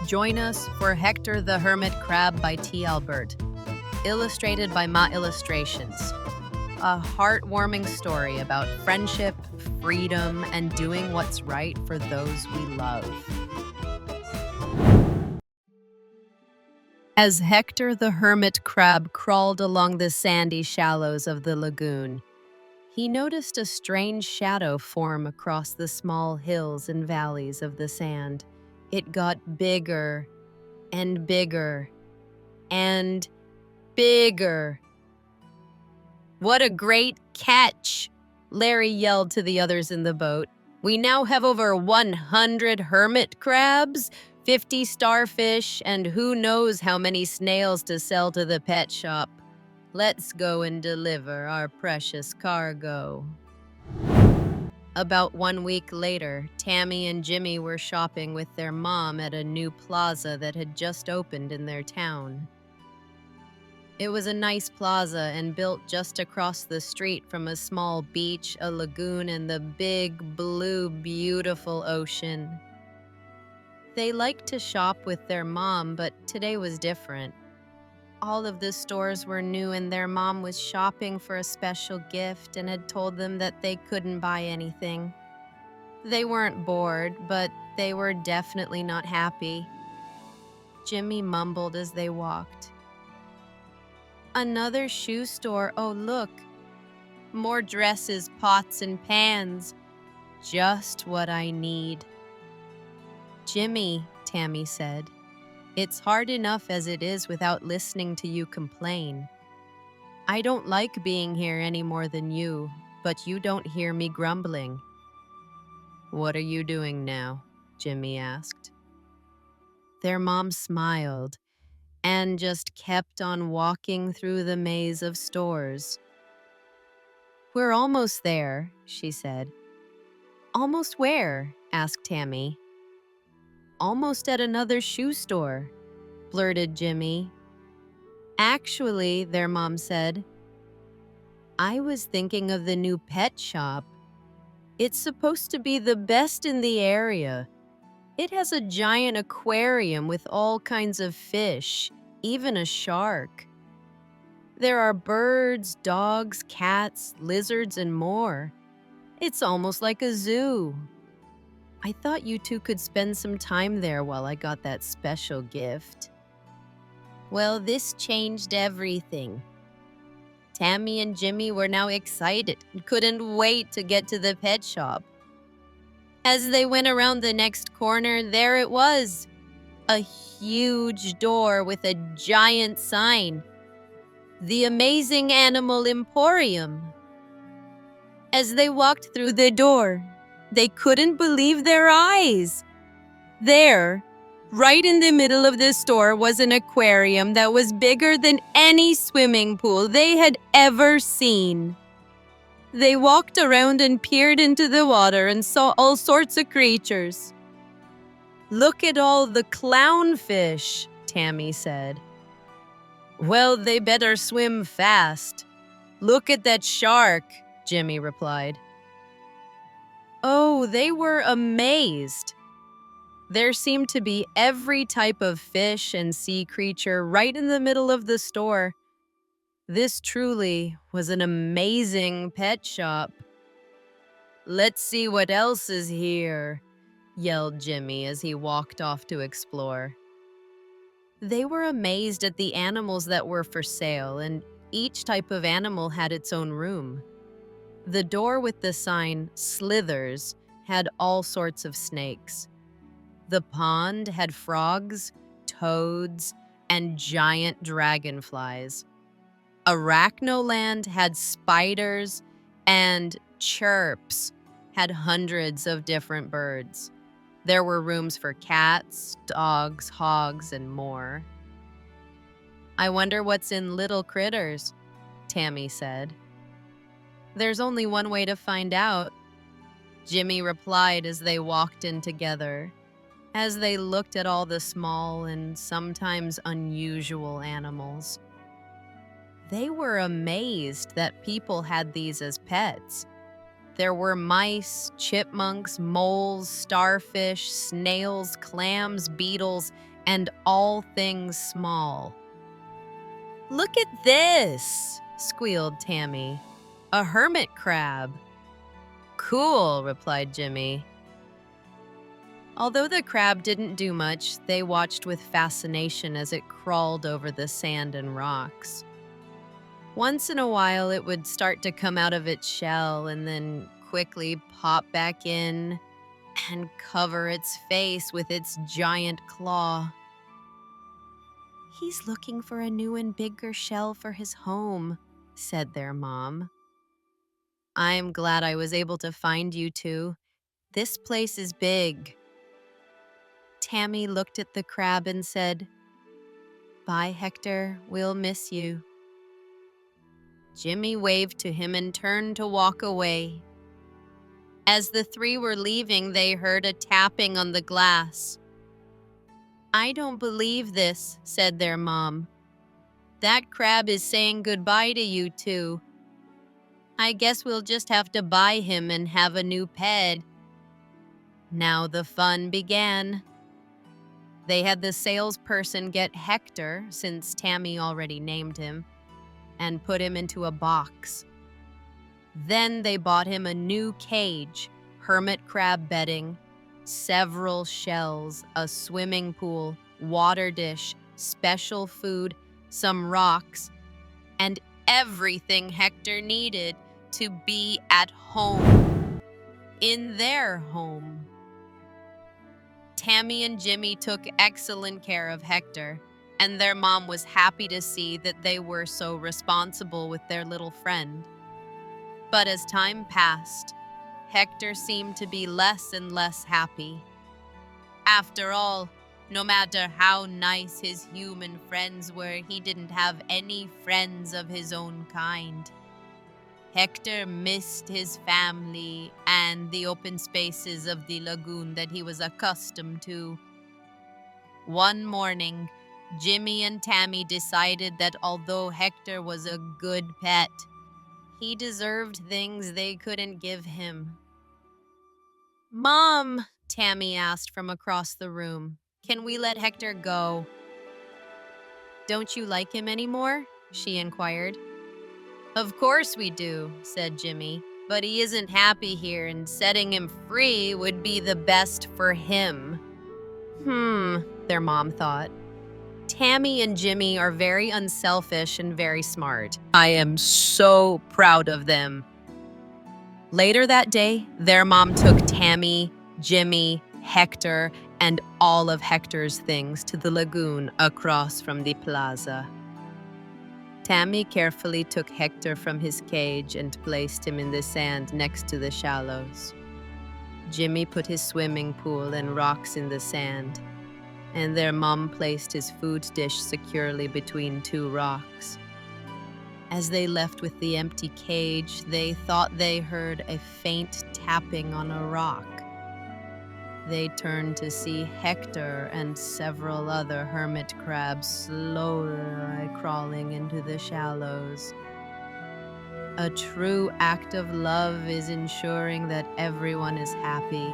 Join us for Hector the Hermit Crab by T.Albert, illustrated by Maa Illustrations. A heartwarming story about friendship, freedom, and doing what's right for those we love. As Hector the Hermit Crab crawled along the sandy shallows of the lagoon, he noticed a strange shadow form across the small hills and valleys of the sand. It got bigger and bigger and bigger. "What a great catch!" Larry yelled to the others in the boat. "We now have over 100 hermit crabs, 50 starfish, and who knows how many snails to sell to the pet shop. Let's go and deliver our precious cargo." About 1 week later, Tammy and Jimmy were shopping with their mom at a new plaza that had just opened in their town. It was a nice plaza and built just across the street from a small beach, a lagoon, and the big, blue, beautiful ocean. They liked to shop with their mom, but today was different. All of the stores were new and their mom was shopping for a special gift and had told them that they couldn't buy anything. They weren't bored, but they were definitely not happy. Jimmy mumbled as they walked. "Another shoe store, oh look. More dresses, pots, and pans. Just what I need." "Jimmy," Tammy said, "it's hard enough as it is without listening to you complain. I don't like being here any more than you, but you don't hear me grumbling." "What are you doing now?" Jimmy asked. Their mom smiled and just kept on walking through the maze of stores. "We're almost there," she said. "Almost where?" asked Tammy. "Almost at another shoe store," blurted Jimmy. "Actually," their mom said, "I was thinking of the new pet shop. It's supposed to be the best in the area. It has a giant aquarium with all kinds of fish, even a shark. There are birds, dogs, cats, lizards, and more. It's almost like a zoo. I thought you two could spend some time there while I got that special gift." Well, this changed everything. Tammy and Jimmy were now excited and couldn't wait to get to the pet shop. As they went around the next corner, there it was, a huge door with a giant sign, "The Amazing Animal Emporium." As they walked through the door, they couldn't believe their eyes. There, right in the middle of the store, was an aquarium that was bigger than any swimming pool they had ever seen. They walked around and peered into the water and saw all sorts of creatures. "Look at all the clownfish," Tammy said. "Well, they better swim fast. Look at that shark," Jimmy replied. Oh, they were amazed. There seemed to be every type of fish and sea creature right in the middle of the store. This truly was an amazing pet shop. "Let's see what else is here," yelled Jimmy as he walked off to explore. They were amazed at the animals that were for sale, and each type of animal had its own room. The door with the sign "Slithers" had all sorts of snakes. The pond had frogs, toads, and giant dragonflies. Arachnoland had spiders, and Chirps had hundreds of different birds. There were rooms for cats, dogs, hogs, and more. "I wonder what's in Little Critters," Tammy said. "There's only one way to find out," Jimmy replied as they walked in together. As they looked at all the small and sometimes unusual animals, they were amazed that people had these as pets. There were mice, chipmunks, moles, starfish, snails, clams, beetles, and all things small. "Look at this," squealed Tammy. "A hermit crab." "Cool," replied Jimmy. Although the crab didn't do much, they watched with fascination as it crawled over the sand and rocks. Once in a while, it would start to come out of its shell and then quickly pop back in and cover its face with its giant claw. "He's looking for a new and bigger shell for his home," said their mom. "I'm glad I was able to find you two. This place is big." Tammy looked at the crab and said, "Bye, Hector. We'll miss you." Jimmy waved to him and turned to walk away. As the three were leaving, they heard a tapping on the glass. "I don't believe this," said their mom. "That crab is saying goodbye to you two. I guess we'll just have to buy him and have a new pet." Now the fun began. They had the salesperson get Hector, since Tammy already named him, and put him into a box. Then they bought him a new cage, hermit crab bedding, several shells, a swimming pool, water dish, special food, some rocks, and everything Hector needed to be at home. In their home. Tammy and Jimmy took excellent care of Hector, and their mom was happy to see that they were so responsible with their little friend. But as time passed, Hector seemed to be less and less happy. After all, no matter how nice his human friends were, he didn't have any friends of his own kind. Hector missed his family and the open spaces of the lagoon that he was accustomed to. One morning, Jimmy and Tammy decided that although Hector was a good pet, he deserved things they couldn't give him. "Mom," Tammy asked from across the room, "can we let Hector go?" "Don't you like him anymore?" she inquired. "Of course we do," said Jimmy, "but he isn't happy here, and setting him free would be the best for him." Their mom thought. Tammy and Jimmy are very unselfish and very smart. I am so proud of them. Later that day, their mom took Tammy, Jimmy, Hector, and all of Hector's things to the lagoon across from the plaza. Tammy carefully took Hector from his cage and placed him in the sand next to the shallows. Jimmy put his swimming pool and rocks in the sand, and their mom placed his food dish securely between two rocks. As they left with the empty cage, they thought they heard a faint tapping on a rock. They turned to see Hector and several other hermit crabs slowly crawling into the shallows. A true act of love is ensuring that everyone is happy.